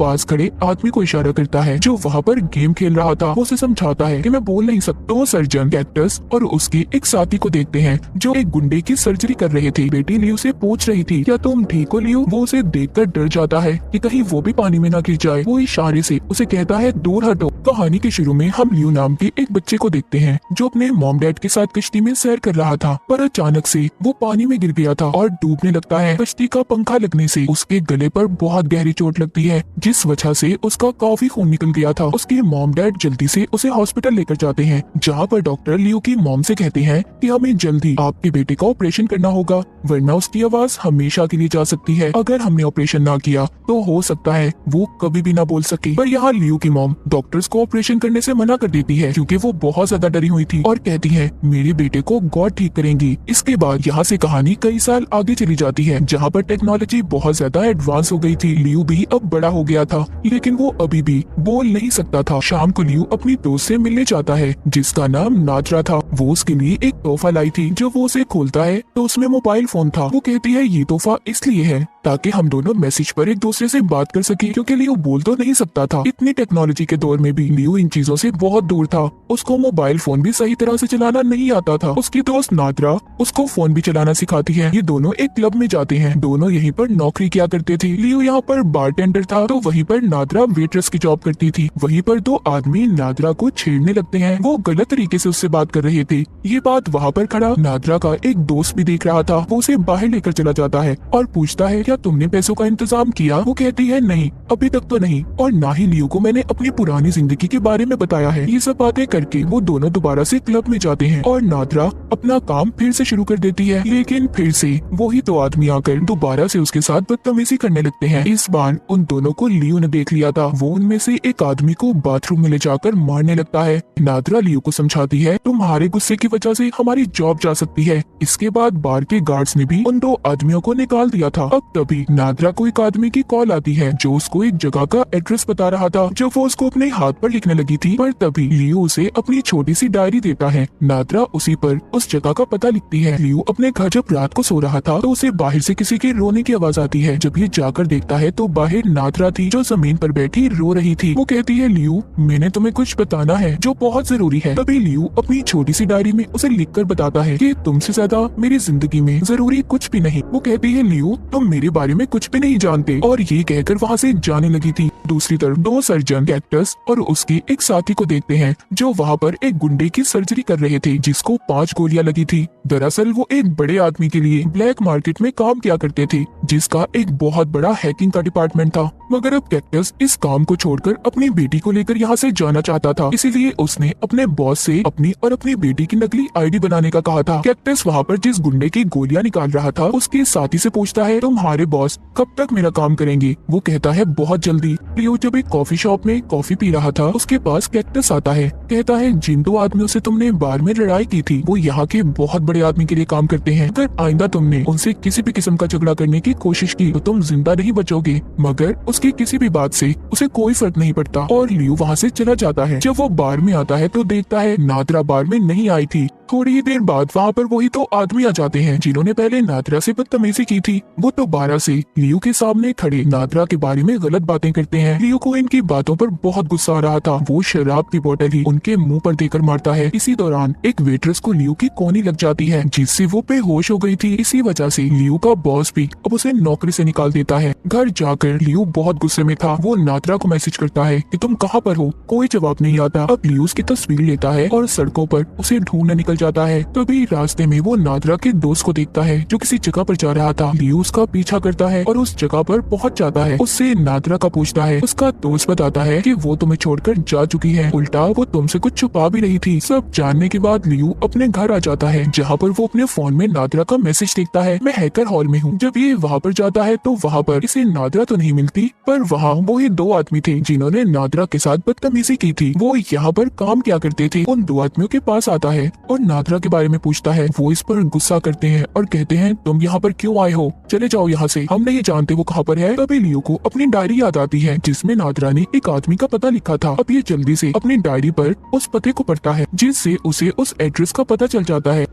पास खड़े आदमी को इशारा करता है जो वहाँ पर गेम खेल रहा था। वो उसे समझाता है कि मैं बोल नहीं सकता। तो सर्जन कैक्टस और उसके एक साथी को देखते हैं जो एक गुंडे की सर्जरी कर रहे थे। बेटी लियो से पूछ रही थी क्या तुम ठीक हो लियो? वो उसे देखकर डर जाता है कि कहीं वो भी पानी में ना गिर जाए। वो इशारे से उसे कहता है दूर हटो। कहानी के शुरू में हम लियो नाम के एक बच्चे को देखते हैं जो अपने मॉम डैड के साथ कश्ती में सैर कर रहा था, पर अचानक से वो पानी में गिर गया था और डूबने लगता है। कश्ती का पंखा लगने से उसके गले पर बहुत गहरी चोट लगती है जिस वजह से उसका काफी खून निकल गया था। उसके मॉम डैड जल्दी से उसे हॉस्पिटल लेकर जाते हैं जहाँ पर डॉक्टर लियो की मॉम से कहते हैं कि हमें जल्दी आपके बेटे का ऑपरेशन करना होगा वरना उसकी आवाज हमेशा के लिए जा सकती है। अगर हमने ऑपरेशन ना किया तो हो सकता है वो कभी भी ना बोल सके। पर यहाँ लियो की मॉम डॉक्टर्स को ऑपरेशन करने से मना कर देती है क्योंकि वो बहुत ज्यादा डरी हुई थी और कहती है मेरे बेटे को गॉड ठीक करेंगी। इसके बाद यहाँ से कहानी कई साल आगे चली जाती है जहाँ पर टेक्नोलॉजी बहुत ज्यादा एडवांस हो गई थी। लियो भी अब बड़ा हो गया था लेकिन वो अभी भी बोल नहीं सकता था। शाम को लियो अपनी दोस्त से मिलने जाता है जिसका नाम नाजरा था। वो उसके लिए एक तोहफा लाई थी। जो वो उसे खोलता है तो उसमें मोबाइल फोन था। वो कहती है ये तोहफा इसलिए है ताकि हम दोनों मैसेज पर एक दूसरे से बात कर सके क्योंकि लियो बोल तो नहीं सकता था। इतनी टेक्नोलॉजी के दौर में भी लियो इन चीजों से बहुत दूर था। उसको मोबाइल फोन भी सही तरह से चलाना नहीं आता था। उसकी दोस्त नादरा उसको फोन भी चलाना सिखाती है। ये दोनों एक क्लब में जाते हैं। दोनों यहीं पर नौकरी किया करते थे। लियो यहाँ पर बारटेंडर था तो वहीं पर नादरा वेट्रेस की जॉब करती थी। वहीं पर दो आदमी नादरा को छेड़ने लगते हैं। वो गलत तरीके से उससे बात कर रहे थे। ये बात वहाँ पर खड़ा नादरा का एक दोस्त भी देख रहा था। वो उसे बाहर लेकर चला जाता है और पूछता है क्या तुमने पैसों का इंतजाम किया? वो कहती है नहीं, अभी तक तो नहीं, और ना ही लियो को मैंने अपनी पुरानी जिंदगी के बारे में बताया है। ये सब बातें करके वो दोनों दोबारा से क्लब में जाते हैं और नादरा अपना काम फिर से शुरू कर देती है। लेकिन फिर से वही दो आदमी आकर दोबारा से उसके साथ बदतमीजी करने लगते हैं। इस बार उन दोनों को लियो ने देख लिया था। वो उनमें से एक आदमी को बाथरूम में ले जाकर मारने लगता है। नादरा लियो को समझाती है तुम्हारे गुस्से की वजह से हमारी जॉब जा सकती है। इसके बाद बार के गार्ड्स ने भी उन दो आदमियों को निकाल दिया था। अब तभी नादरा को एक आदमी की कॉल आती है जो उसको एक जगह का एड्रेस बता रहा था जो वो उसको अपने हाथ पर लिखने लगी थी। पर तभी लियो उसे अपनी छोटी सी डायरी देता है। नादरा उसी पर उस जगह का पता लिखती है। लियो अपने घर जब रात को सो रहा था तो उसे बाहर से किसी के रोने की आवाज आती है। जब ये जाकर देखता है तो बाहर नादरा थी जो जमीन पर बैठी रो रही थी। वो कहती है लियो मैंने तुम्हें कुछ बताना है जो बहुत जरूरी है। तभी लियो अपनी छोटी सी डायरी में उसे लिखकर बताता है कि तुमसे ज्यादा मेरी जिंदगी में जरूरी कुछ भी नहीं। वो कहती है लियो तुम मेरे बारे में कुछ भी नहीं जानते, और ये कहकर वहाँ से जाने लगी थी। दूसरी तरफ दो सर्जन कैक्टस और उसके एक साथी को देखते हैं जो वहाँ पर एक गुंडे की सर्जरी कर रहे थे जिसको 5 गोलियां लगी थी। दरअसल वो एक बड़े आदमी के लिए ब्लैक मार्केट में काम किया करते थे जिसका एक बहुत बड़ा हैकिंग का डिपार्टमेंट था। मगर अब कैक्टस इस काम को छोड़कर अपनी बेटी को लेकर यहाँ से जाना चाहता था, इसीलिए उसने अपने बॉस से अपनी और अपनी बेटी की नकली आईडी बनाने का कहा था। कैक्टस वहाँ पर जिस गुंडे की गोलियां निकाल रहा था उसके साथी से पूछता है तुम्हारे बॉस कब तक मेरा काम करेंगे? वो कहता है बहुत जल्दी। लियो जब एक कॉफी शॉप में कॉफी पी रहा था उसके पास कैक्टस आता है। कहता है जिन दो आदमियों से तुमने बार में लड़ाई की थी वो यहाँ के बहुत बड़े आदमी के लिए काम करते हैं। अगर आइंदा तुमने उनसे किसी भी किस्म का झगड़ा करने की कोशिश की तो तुम जिंदा नहीं बचोगे। मगर उसकी किसी भी बात से उसे कोई फर्क नहीं पड़ता और लियो वहाँ से चला जाता है। जब वो बार में आता है तो देखता है नादरा बार में नहीं आई थी। थोड़ी ही देर बाद वहाँ पर वही तो आदमी आ जाते हैं जिन्होंने पहले नादरा से बदतमीजी की थी। वो दोबारा से लियो के सामने खड़े नादरा के बारे में गलत बातें करते हैं। लियो को इनकी बातों पर बहुत गुस्सा आ रहा था। वो शराब की बोतल ही उनके मुंह पर देकर मारता है। इसी दौरान एक वेट्रेस को लियो की कोहनी लग जाती है जिससे वो बेहोश हो गई थी। इसी वजह से लियो का बॉस भी अब उसे नौकरी से निकाल देता है। घर जाकर लियो बहुत गुस्से में था। वो नादरा को मैसेज करता है कि तुम कहाँ पर हो? कोई जवाब नहीं आता। अब लियो उसकी तस्वीर लेता है और सड़कों पर उसे ढूंढने निकल जाता है। तभी रास्ते में वो नादरा के दोस्त को देखता है जो किसी जगह पर जा रहा था। लियो उसका पीछा करता है और उस जगह पर पहुंच जाता है। उससे नादरा का पूछता है। उसका दोस्त बताता है कि वो तुम्हें छोड़कर जा चुकी है, उल्टा वो तुमसे कुछ छुपा भी रही थी। सब जानने के बाद लियो अपने घर आ जाता है जहाँ पर वो अपने फोन में नादरा का मैसेज देखता है मैं हैकर हॉल में हूँ। जब ये वहाँ पर जाता है तो वहाँ पर इसे नादरा तो नहीं मिलती, पर वहाँ वो ही दो आदमी थे जिन्होंने नादरा के साथ बदतमीजी की थी। वो यहाँ पर काम क्या करते थे। उन दो आदमियों के पास आता है और नादरा के बारे में पूछता है। वो इस पर गुस्सा करते हैं और कहते हैं तुम यहाँ पर क्यों आए हो? चले जाओ यहाँ से, हम नहीं जानते वो कहाँ पर है। तभी लियो को अपनी डायरी याद आती है जिसमें नादरा ने एक आदमी का पता लिखा था। अब ये जल्दी से अपनी डायरी पर उस पते को पढ़ता है जिससे उसे उस एड्रेस का पता चल जाता है।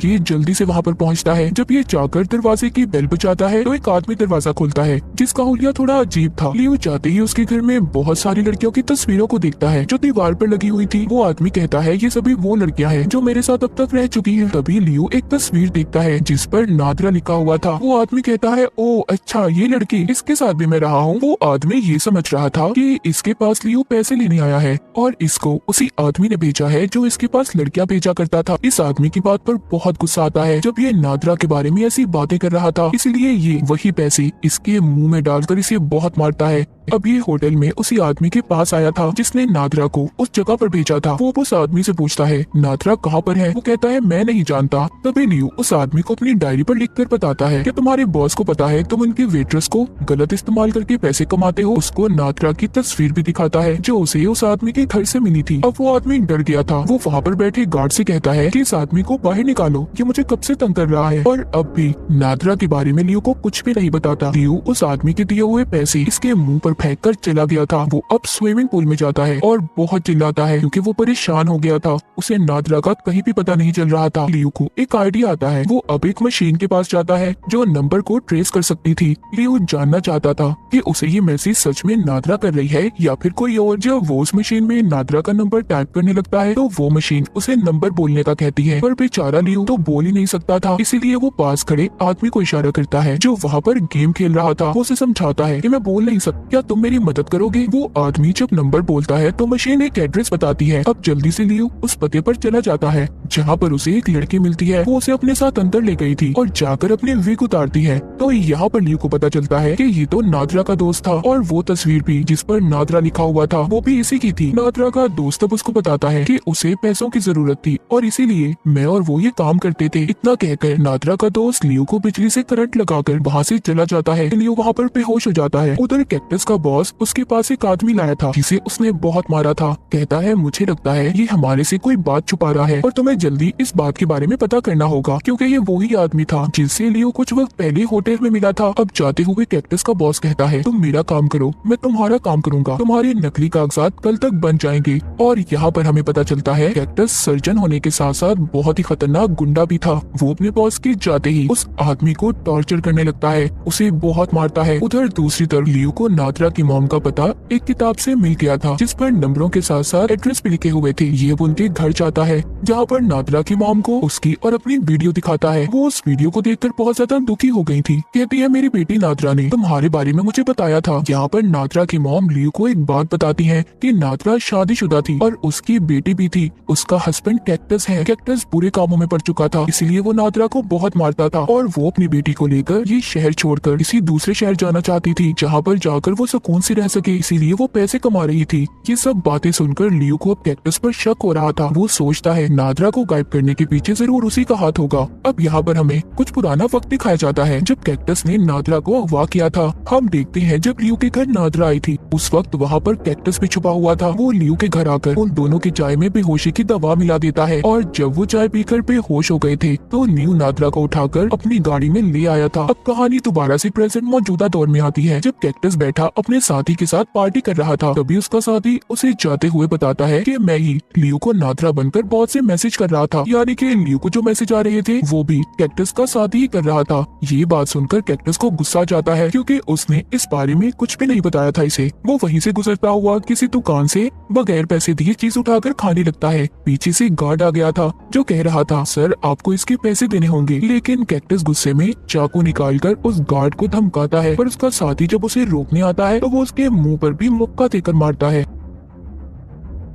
ये जल्दी से वहाँ पर पहुँचता है। जब ये जाकर दरवाजे की बेल बजाता है तो एक आदमी दरवाजा खोलता है जिसका हुलिया थोड़ा अजीब था। लियो जाते ही उसके घर में बहुत सारी लड़कियों की तस्वीरों को देखता है जो दीवार पर लगी हुई थी। वो आदमी कहता है ये सभी वो लड़कियां हैं जो मेरे साथ अब तक रह चुकी हैं। तभी लियो एक तस्वीर देखता है जिस पर नादरा लिखा हुआ था। वो आदमी कहता है ओ अच्छा ये लड़की, इसके साथ भी मैं रहा हूँ। वो आदमी ये समझ रहा था कि इसके पास लियो पैसे लेने आया है और इसको उसी आदमी ने भेजा है जो इसके पास लड़कियां भेजा करता था। इस आदमी की बात पर बहुत गुस्सा आता है जब ये नादरा के बारे में ऐसी बातें कर रहा था, इसलिए ये वही पैसे इसके मुंह में डालकर इसे बहुत मारता है। अब ये होटल में उसी आदमी के पास आया था जिसने नादरा को उस जगह पर भेजा था। वो उस आदमी से पूछता है नादरा कहाँ पर है। वो कहता है मैं नहीं जानता। तभी लियो उस आदमी को अपनी डायरी पर लिखकर बताता है कि तुम्हारे बॉस को पता है तुम उनकी वेट्रेस को गलत इस्तेमाल करके पैसे कमाते हो। उसको नादरा की तस्वीर भी दिखाता है जो उसे उस आदमी के घर से मिली थी। अब वो आदमी डर गया था। वो वहाँ पर बैठे गार्ड से कहता है कि इस आदमी को बाहर निकालो, ये मुझे कब से तंग कर रहा है। और अब भी नादरा के बारे में लियो को कुछ भी नहीं बताता। लियो उस आदमी के दिए हुए पैसे इसके मुंह पर फेंक कर चला गया था। वो अब स्विमिंग पूल में जाता है और बहुत चिल्लाता है क्योंकि वो परेशान हो गया था। उसे नादरा का कहीं भी पता नहीं चल रहा था। लियो को एक आइडिया आता है। वो अब एक मशीन के पास जाता है जो नंबर को ट्रेस कर सकती थी। लियो जानना चाहता था कि उसे ये मैसेज सच में नादरा कर रही है या फिर कोई और। जब वो उस मशीन में नादरा का नंबर टाइप करने लगता है तो वो मशीन उसे नंबर बोलने का कहती है, पर बेचारा लियो तो बोल ही नहीं सकता था। इसीलिए वो पास खड़े आदमी को इशारा करता है जो वहाँ पर गेम खेल रहा था। वो उसे समझाता है कि मैं बोल नहीं सकता, क्या तुम मेरी मदद करोगे। वो आदमी जब नंबर बोलता है तो मशीन एक एड्रेस बताती है। अब जल्दी से लियो उस पते पर चला जाता है जहाँ पर उसे एक लड़की मिलती है। वो उसे अपने साथ अंदर ले गई थी और जाकर अपने विग उतारती है। तो यहाँ पर लियो को पता चलता है कि ये तो नादरा का दोस्त था और वो तस्वीर भी जिस पर नादरा लिखा हुआ था वो भी इसी की थी। नादरा का दोस्त अब उसको बताता है कि उसे पैसों की जरूरत थी और इसीलिए मैं और वो ये काम करते थे। इतना कहकर नादरा का दोस्त लियो को बिजली से करंट लगाकर वहाँ से चला जाता है। लियो वहाँ पर बेहोश हो जाता है। उधर कैक्टस का बॉस उसके पास एक आदमी लाया था जिसे उसने बहुत मारा था। कहता है मुझे लगता है ये हमारे से कोई बात छुपा रहा है और तुम्हें जल्दी इस बात के बारे में पता करना होगा क्योंकि ये वही आदमी था जिससे लियो कुछ वक्त पहले होटल में मिला था। अब जाते हुए कैक्टस का बॉस कहता है तुम मेरा काम करो, मैं तुम्हारा काम करूंगा, तुम्हारे नकली कागजात कल तक बन जाएंगे। और यहाँ पर हमें पता चलता है कैक्टस सर्जन होने के साथ साथ बहुत ही खतरनाक गुंडा भी था। वो अपने बॉस के जाते ही उस आदमी को टॉर्चर करने लगता है, उसे बहुत मारता है। उधर दूसरी तरफ लियो को नादरा की मॉम का पता एक किताब से मिल गया था जिस पर नंबरों के साथ साथ एड्रेस भी लिखे हुए थे। ये उनके घर जाता है जहाँ पर नादरा की मॉम को उसकी और अपनी वीडियो दिखाता है। वो उस वीडियो को देखकर बहुत ज्यादा दुखी हो गई थी। कहती है मेरी बेटी नादरा ने तुम्हारे बारे में मुझे बताया था। यहाँ पर नादरा की मॉम लियो को एक बात बताती है कि नादरा शादीशुदा थी और उसकी बेटी भी थी। उसका हस्बैंड कैक्टस है। कैक्टस बुरे कामों में पड़ चुका था इसलिए वो नादरा को बहुत मारता था और वो अपनी बेटी को लेकर ये शहर छोड़कर किसी दूसरे शहर जाना चाहती थी जहाँ पर जाकर वो सुकून से रह सके, इसीलिए वो पैसे कमा रही थी। ये सब बातें सुनकर लियो को अब कैक्टस पर शक हो रहा था। वो सोचता है नादरा को गायब करने के पीछे जरूर उसी का हाथ होगा। अब यहाँ पर हमें कुछ पुराना वक्त दिखाया जाता है जब कैक्टस ने नादरा को अगवा किया था। हम देखते हैं जब लियो के घर नादरा आई थी उस वक्त वहाँ पर कैक्टस भी छुपा हुआ था। वो लियो के घर आकर उन दोनों की चाय में बेहोशी की दवा मिला देता है और जब वो चाय पीकर बेहोश हो गए थे तो लियो नादरा को उठाकर अपनी गाड़ी में ले आया था। अब कहानी दोबारा से प्रेजेंट मौजूदा दौर में आती है जब कैक्टस बैठा अपने साथी के साथ पार्टी कर रहा था। तभी उसका साथी उसे जाते हुए बताता है कि मैं ही लियो को नादरा बनकर बहुत से मैसेज कर रहा था, यानी कि लियो को जो मैसेज आ रहे थे वो भी कैक्टस का साथी ही कर रहा था। ये बात सुनकर कैक्टस को गुस्सा जाता है क्योंकि उसने इस बारे में कुछ भी नहीं बताया था इसे। वो वहीं से गुजरता हुआ किसी दुकान से बगैर पैसे दिए चीज उठाकर खाने लगता है। पीछे से गार्ड आ गया था जो कह रहा था सर आपको इसके पैसे देने होंगे, लेकिन कैक्टस गुस्से में चाकू निकालकर उस गार्ड को धमकाता है, पर उसका साथी जब उसे रोकने आता है तो वो उसके मुंह पर भी मुक्का देकर मारता है।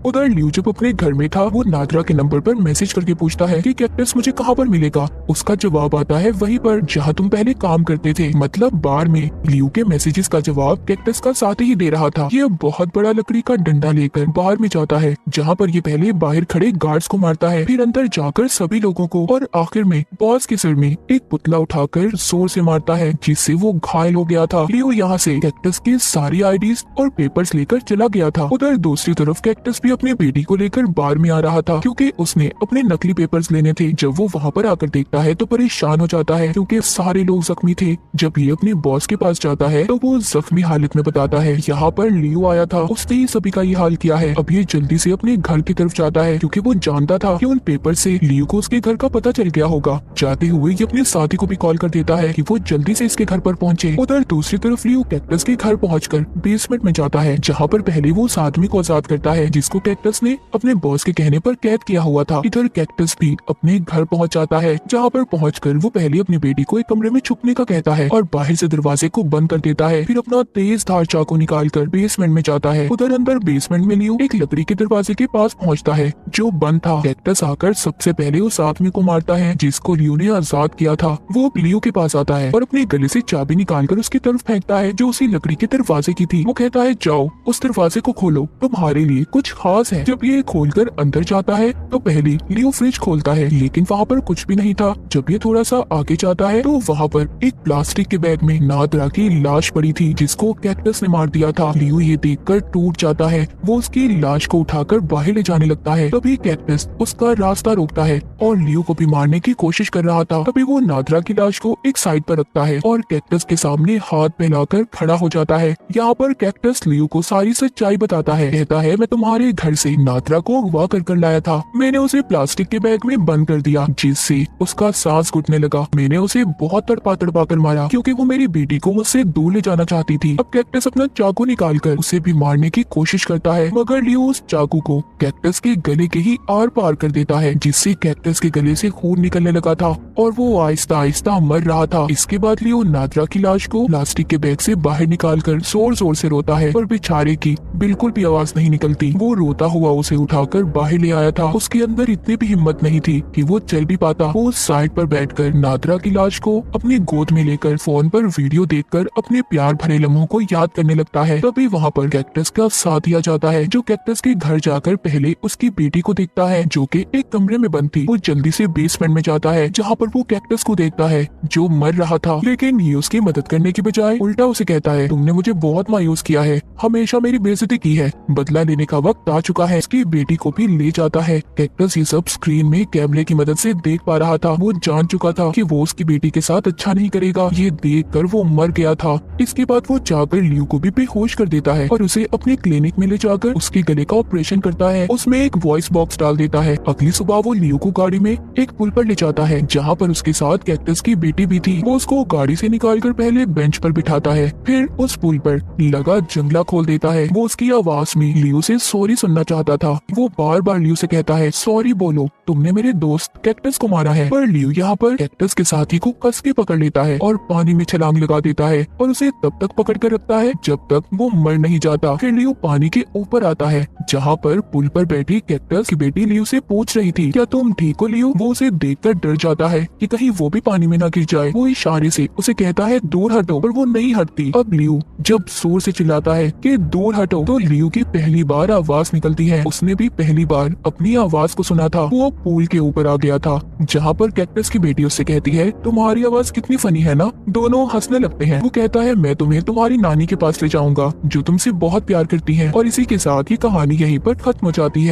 उधर लियो जब अपने घर में था वो नादरा के नंबर पर मैसेज करके पूछता है कि कैक्टस मुझे कहाँ पर मिलेगा। उसका जवाब आता है वहीं पर जहाँ तुम पहले काम करते थे, मतलब बार में। लियो के मैसेजेस का जवाब कैक्टस का साथी ही दे रहा था। ये बहुत बड़ा लकड़ी का डंडा लेकर बार में जाता है जहाँ पर ये पहले बाहर खड़े गार्ड्स को मारता है, फिर अंदर जाकर सभी लोगों को और आखिर में बॉस के सिर में एक पुतला उठाकर जोर से मारता है जिससे वो घायल हो गया था। लियो यहाँ से कैक्टस के सारी आईडीज और पेपर्स लेकर चला गया था। उधर दूसरी तरफ कैक्टस भी अपनी बेटी को लेकर बार में आ रहा था क्योंकि उसने अपने नकली पेपर्स लेने थे। जब वो वहाँ पर आकर देखता है तो परेशान हो जाता है क्योंकि सारे लोग जख्मी थे। जब ये अपने बॉस के पास जाता है तो वो जख्मी हालत में बताता है यहाँ पर लियो आया था, उसने ही सभी का ये हाल किया है। अब ये जल्दी से अपने घर की तरफ जाता है क्योंकि वो जानता था कि उन पेपर से लियो को उसके घर का पता चल गया होगा। जाते हुए ये अपने साथी को भी कॉल कर देता है कि वो जल्दी से इसके घर पर पहुंचे। उधर दूसरी तरफ लियो कैक्टस के घर पहुंचकर बेसमेंट में जाता है जहाँ पर पहले वो उस आदमी को आजाद करता है जिसको कैक्टस ने अपने बॉस के कहने पर कैद किया हुआ था। इधर कैक्टस भी अपने घर पहुंच जाता है जहाँ पर पहुंचकर वो पहले अपनी बेटी को एक कमरे में छुपने का कहता है और बाहर से दरवाजे को बंद कर देता है। फिर अपना तेज धार चाकू निकालकर बेसमेंट में जाता है। उधर अंदर बेसमेंट में लियो एक लकड़ी के दरवाजे के पास पहुंचता है जो बंद था। कैक्टस आकर सबसे पहले उस आदमी को मारता है जिसको लियो ने आजाद किया था। वो लियो के पास आता है और अपने गले से चाबी निकालकर उसकी तरफ फेंकता है जो उसी लकड़ी के दरवाजे की थी। वो कहता है जाओ उस दरवाजे को खोलो, तुम्हारे लिए कुछ खास है। जब ये खोलकर अंदर जाता है तो पहले लियो फ्रिज खोलता है लेकिन वहाँ पर कुछ भी नहीं था। जब ये थोड़ा सा आगे जाता है तो वहाँ पर एक प्लास्टिक के बैग में नादरा की लाश पड़ी थी जिसको कैक्टस ने मार दिया था। लियो ये देखकर टूट जाता है। वो उसकी लाश को उठाकर बाहर ले जाने लगता है। तभी कैक्टस उसका रास्ता रोकता है और लियो को भी मारने की कोशिश कर रहा था। तभी वो नादरा की लाश को एक साइड पर रखता है और कैक्टस के सामने हाथ फैलाकर खड़ा हो जाता है। यहाँ पर कैक्टस लियो को सारी सच्चाई बताता है। कहता है मैं तुम्हारे घर से नादरा को अगवा कर लाया था। मैंने उसे प्लास्टिक के बैग में बंद कर दिया जिससे उसका सांस घुटने लगा। मैंने उसे बहुत तड़पा कर मारा क्योंकि वो मेरी बेटी को मुझसे दूर ले जाना चाहती थी। अब कैक्टस अपना चाकू निकालकर उसे भी मारने की कोशिश करता है मगर लियो उस चाकू को कैक्टस के गले के ही आर पार कर देता है जिससे कैक्टस के गले से खून निकलने लगा था और वो आहिस्ता आहिस्ता मर रहा था। इसके बाद लियो नादरा की लाश को प्लास्टिक के बैग से बाहर निकालकर जोर जोर से रोता है पर बेचारे की बिल्कुल भी आवाज नहीं निकलती। वो रोता हुआ उसे उठाकर बाहर ले आया था। उसके अंदर इतनी भी हिम्मत नहीं थी कि वो चल भी पाता। वो साइड पर बैठकर नादरा की लाश को अपनी गोद में लेकर फोन पर वीडियो देखकर अपने प्यार भरे लम्हों को याद करने लगता है। तभी वहाँ पर कैक्टस का साथी आ जाता है जो कैक्टस के घर जाकर पहले उसकी बेटी को देखता है जो कि एक कमरे में बंद थी। वो जल्दी से बेसमेंट में जाता है जहाँ पर वो कैक्टस को देखता है जो मर रहा था लेकिन ये उसकी मदद करने की बजाय उल्टा उसे कहता है तुमने मुझे बहुत मायूस किया है, हमेशा मेरी बेइज्जती की है, बदला लेने का वक्त आ चुका है। उसकी बेटी को भी ले जाता है। कैक्टस ये सब स्क्रीन में कैमरे की मदद से देख पा रहा था। वो जान चुका था कि वो उसकी बेटी के साथ अच्छा नहीं करेगा। ये देखकर वो मर गया था। इसके बाद वो जाकर लियो को भी बेहोश कर देता है और उसे अपने क्लिनिक में ले जाकर उसके गले का ऑपरेशन करता है। उसमें एक वॉइस बॉक्स डाल देता है। अगली सुबह वो लियो को गाड़ी में एक पुल पर ले जाता है जहाँ पर उसके साथ कैक्टस की बेटी भी थी। वो उसको गाड़ी से निकालकर पहले बेंच पर बिठाता है, फिर उस पुल पर लगा जंगला खोल देता है। वो उसकी आवाज में लियो से सॉरी सुनना चाहता था। वो बार बार लियो से कहता है सॉरी बोलो, तुमने मेरे दोस्त कैक्टस को मारा है। पर लियो यहाँ पर कैक्टस के साथी को कस के पकड़ लेता है और पानी में छलांग लगा देता है और उसे तब तक पकड़ कर रखता है जब तक वो मर नहीं जाता। फिर लियो पानी के ऊपर आता है जहाँ पर पुल पर बैठी कैक्टस की बेटी लियो से पूछ रही थी क्या तुम ठीक हो लियो। वो उसे देखकर डर जाता है कि कहीं वो भी पानी में ना गिर जाए। वो इशारे से उसे कहता है दूर हटो पर वो नहीं हटती। अब लियो जब जोर से चिल्लाता है कि दूर हटो तो लियो की पहली बार आवाज निकलती है। उसने भी पहली बार अपनी आवाज को सुना था। वो पुल के ऊपर आ गया था जहाँ पर कैक्टस की बेटी उससे कहती है तुम्हारी आवाज कितनी फनी है ना। दोनों हंसने लगते हैं। वो कहता है मैं तुम्हें तुम्हारी नानी के पास ले जाऊंगा जो तुमसे बहुत प्यार करती है। और इसी के साथ ये कहानी यहीं पर खत्म हो जाती है।